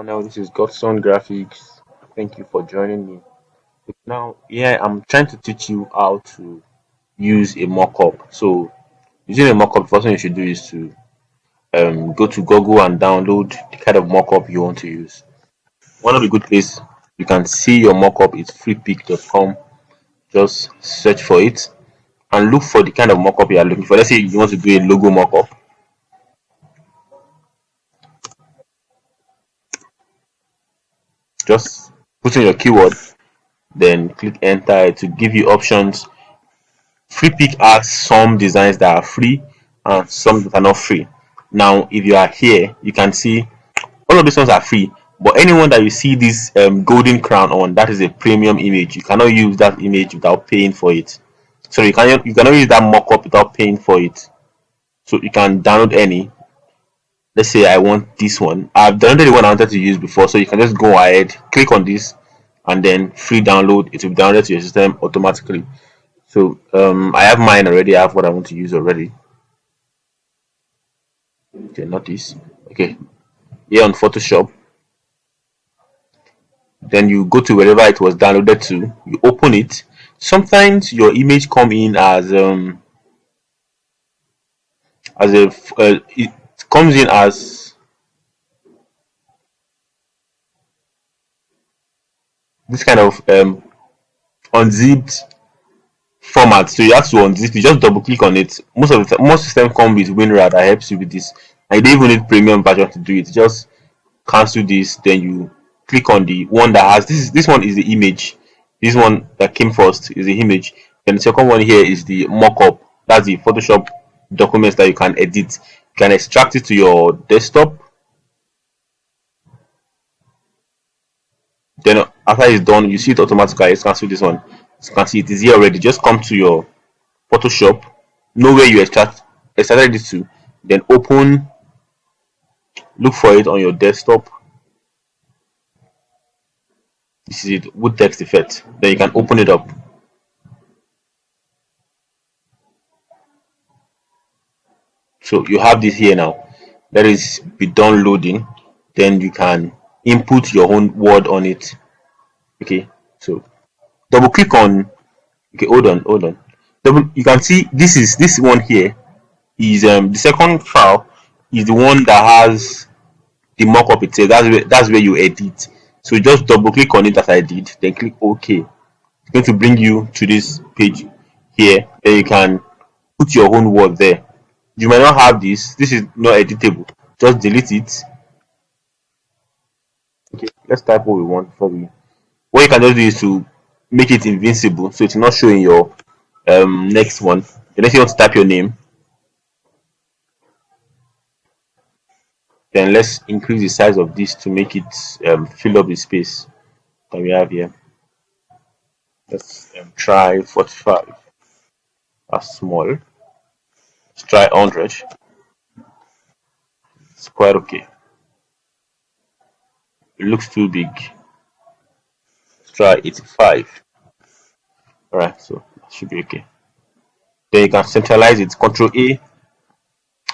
Now this is Godson Graphics. Thank you for joining me. Now, I'm trying to teach you how to use a mockup. So, using a mockup, the first thing you should do is to go to Google and download the kind of mockup you want to use. One of the good places you can see your mockup is freepik.com. Just search for it and look for the kind of mockup you are looking for. Let's say you want to do a logo mockup. Just put in your keyword, then click enter to give you options. Freepik has some designs that are free and some that are not free. Now, if you are here, you can see all of these ones are free, but anyone that you see this golden crown on, that is a premium image. You cannot use that image without paying for it. So you cannot use that mockup without paying for it. So you can download any. Let's say I want this one. I've downloaded the one I wanted to use before, so you can just go ahead, click on this, and then free download. It will download to your system automatically. So I have mine already. I have what I want to use already. Okay, not this. Okay, here on Photoshop. Then you go to wherever it was downloaded to. You open it. Sometimes your image come in as a it comes in as this kind of unzipped format, so you have to unzip. You just double click on it. Most system come with WinRAR that helps you with this, and you don't even need premium version to do it. Just cancel this, then you click on the one that has this one is the image. This one that came first is the image. Then the second one here is the mockup. That's the Photoshop documents that you can edit. You can extract it to your desktop. Then after it's done, you see it automatically. Let's cancel this one. As you can see, it is here already. Just come to your Photoshop, know where you extracted it to, then open, look for it on your desktop. This is it, wood text effect. Then you can open it up. So you have this here now. That is be done loading. Then you can input your own word on it. Okay, so double click on. Okay, hold on. You can see this one here is the second file is the one that has the mockup itself. That's where you edit. So just double click on it as I did, then click OK. It's going to bring you to this page here. Then you can put your own word there. You might not have this. This is not editable. Just delete it. Okay, let's type what we want before we. What you can just do is to make it invincible, so it's not showing your next one. The next you want to type your name. Then let's increase the size of this to make it fill up the space that we have here. Let's try 45. That's small. Let's try 100. It's quite okay. It looks too big. Let's try 85. Alright, so that should be okay. Then you can centralize it. Control A.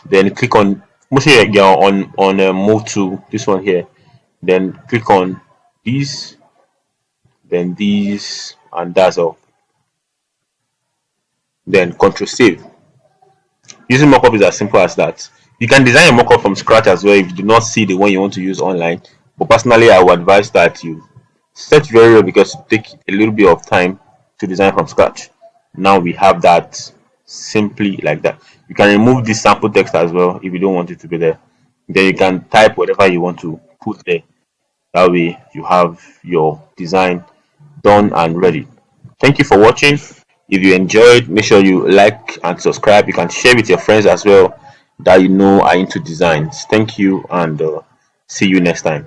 Then click on. Mostly you're on move to this one here. Then click on these. Then these, and that's all. Then Control Save. Using mockup is as simple as that. You can design a mockup from scratch as well if you do not see the one you want to use online. But personally, I would advise that you search very well because it takes a little bit of time to design from scratch. Now we have that simply like that. You can remove this sample text as well if you don't want it to be there. Then you can type whatever you want to put there. That way you have your design done and ready. Thank you for watching. If you enjoyed, make sure you like and subscribe. You can share with your friends as well that you know are into designs. Thank you, and see you next time.